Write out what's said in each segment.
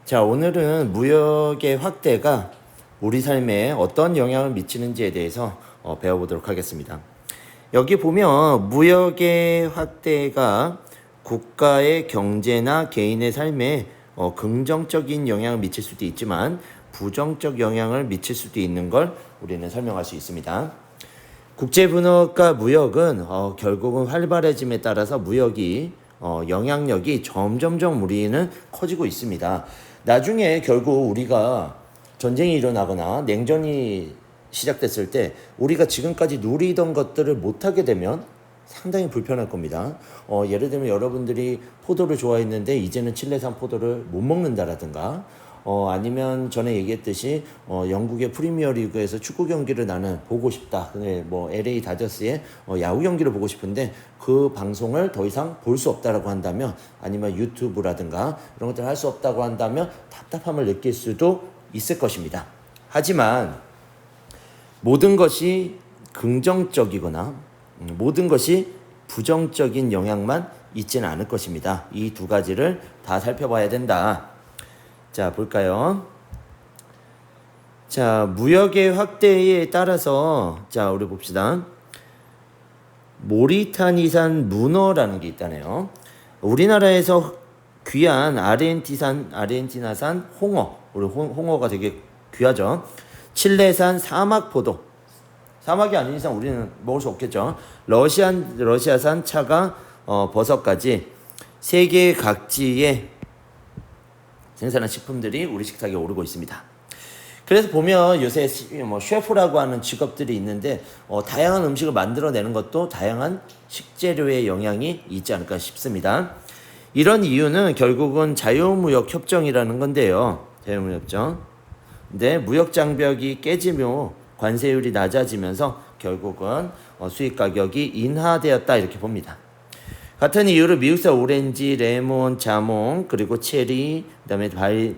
자, 오늘은 무역의 확대가 우리 삶에 어떤 영향을 미치는지에 대해서 배워보도록 하겠습니다. 여기 보면 무역의 확대가 국가의 경제나 개인의 삶에 긍정적인 영향을 미칠 수도 있지만 부정적 영향을 미칠 수도 있는 걸 우리는 설명할 수 있습니다. 국제분업과 무역은 결국은 활발해짐에 따라서 무역이 영향력이 점점점 우리는 커지고 있습니다. 나중에 결국 우리가 전쟁이 일어나거나 냉전이 시작됐을 때 우리가 지금까지 누리던 것들을 못하게 되면 상당히 불편할 겁니다. 예를 들면 여러분들이 포도를 좋아했는데 이제는 칠레산 포도를 못 먹는다라든가 아니면 전에 얘기했듯이 영국의 프리미어리그에서 축구 경기를 나는 보고 싶다. 근데 뭐 LA 다저스의 야구 경기를 보고 싶은데 그 방송을 더 이상 볼 수 없다라고 한다면 아니면 유튜브라든가 이런 것들을 할 수 없다고 한다면 답답함을 느낄 수도 있을 것입니다. 하지만 모든 것이 긍정적이거나 모든 것이 부정적인 영향만 있지는 않을 것입니다. 이 두 가지를 다 살펴봐야 된다. 자, 볼까요? 자, 무역의 확대에 따라서 자, 우리 봅시다. 모리타니산 문어라는 게 있다네요. 우리나라에서 귀한 아르헨티나산 홍어, 우리 홍어가 되게 귀하죠. 칠레산 사막포도, 사막이 아닌 이상 우리는 먹을 수 없겠죠. 러시아산 차가 버섯까지 세계 각지에 생산한 식품들이 우리 식탁에 오르고 있습니다. 그래서 보면 요새 뭐 셰프라고 하는 직업들이 있는데 다양한 음식을 만들어내는 것도 다양한 식재료의 영향이 있지 않을까 싶습니다. 이런 이유는 결국은 자유무역 협정이라는 건데요. 자유무역 협정. 근데 무역 장벽이 깨지며 관세율이 낮아지면서 결국은 수입 가격이 인하되었다 이렇게 봅니다. 같은 이유로 미국산 오렌지, 레몬, 자몽, 그리고 체리, 그다음에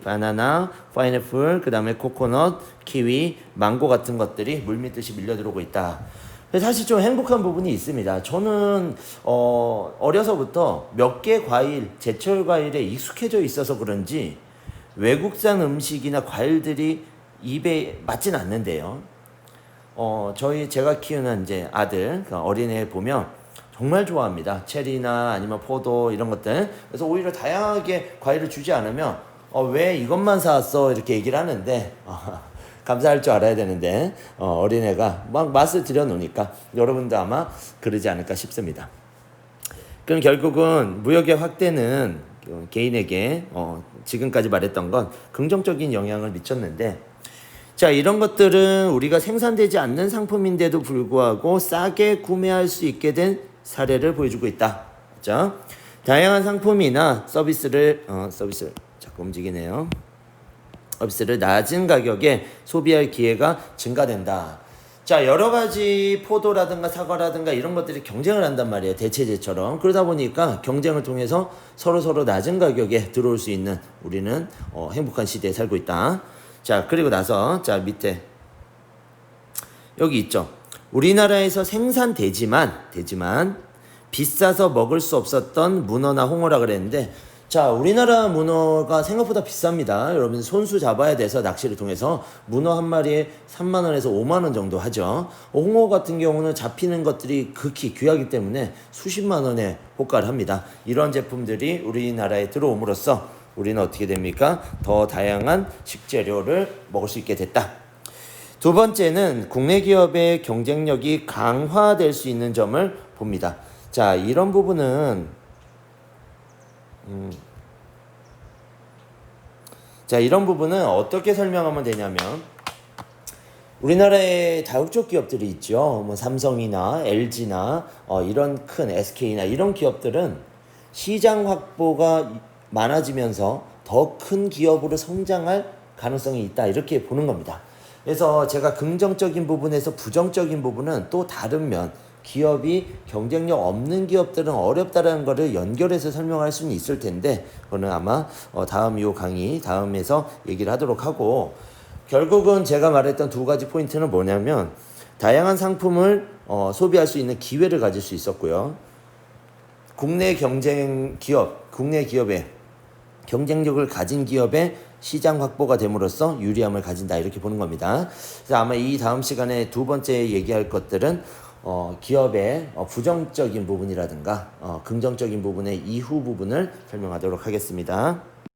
바나나, 파인애플, 그다음에 코코넛, 키위, 망고 같은 것들이 물밀듯이 밀려들어오고 있다. 사실 좀 행복한 부분이 있습니다. 저는 어려서부터 몇 개 과일, 제철 과일에 익숙해져 있어서 그런지 외국산 음식이나 과일들이 입에 맞진 않는데요. 제가 키우는 이제 아들, 어린애 보면 정말 좋아합니다. 체리나 아니면 포도 이런 것들. 그래서 오히려 다양하게 과일을 주지 않으면 왜 이것만 사왔어 이렇게 얘기를 하는데 감사할 줄 알아야 되는데 어린애가 막 맛을 들여놓으니까 여러분도 아마 그러지 않을까 싶습니다. 그럼 결국은 무역의 확대는 개인에게 지금까지 말했던 건 긍정적인 영향을 미쳤는데 자, 이런 것들은 우리가 생산되지 않는 상품인데도 불구하고 싸게 구매할 수 있게 된 사례를 보여주고 있다. 그렇죠? 다양한 상품이나 서비스를 자꾸 움직이네요. 서비스를 낮은 가격에 소비할 기회가 증가된다. 자, 여러 가지 포도라든가 사과라든가 이런 것들이 경쟁을 한단 말이에요. 대체제처럼. 그러다 보니까 경쟁을 통해서 서로 낮은 가격에 들어올 수 있는 우리는 행복한 시대에 살고 있다. 자, 그리고 나서 자, 밑에 여기 있죠. 우리나라에서 생산되지만 비싸서 먹을 수 없었던 문어나 홍어라 그랬는데 자, 우리나라 문어가 생각보다 비쌉니다. 여러분 손수 잡아야 돼서 낚시를 통해서 문어 한 마리에 3만 원에서 5만 원 정도 하죠. 홍어 같은 경우는 잡히는 것들이 극히 귀하기 때문에 수십만 원에 호가를 합니다. 이런 제품들이 우리나라에 들어옴으로써 우리는 어떻게 됩니까? 더 다양한 식재료를 먹을 수 있게 됐다. 두 번째는 국내 기업의 경쟁력이 강화될 수 있는 점을 봅니다. 자, 이런 부분은 어떻게 설명하면 되냐면 우리나라에 다국적 기업들이 있죠. 뭐 삼성이나 LG나 이런 큰 SK나 이런 기업들은 시장 확보가 많아지면서 더 큰 기업으로 성장할 가능성이 있다 이렇게 보는 겁니다. 그래서 제가 긍정적인 부분에서 부정적인 부분은 또 다른 면, 기업이 경쟁력 없는 기업들은 어렵다라는 거를 연결해서 설명할 수는 있을 텐데 그거는 아마 다음 다음에서 얘기를 하도록 하고 결국은 제가 말했던 두 가지 포인트는 뭐냐면 다양한 상품을 소비할 수 있는 기회를 가질 수 있었고요. 국내 기업의 경쟁력을 가진 기업의 시장 확보가 됨으로써 유리함을 가진다 이렇게 보는 겁니다. 그래서 아마 이 다음 시간에 두 번째 얘기할 것들은 기업의 부정적인 부분이라든가 긍정적인 부분의 이후 부분을 설명하도록 하겠습니다.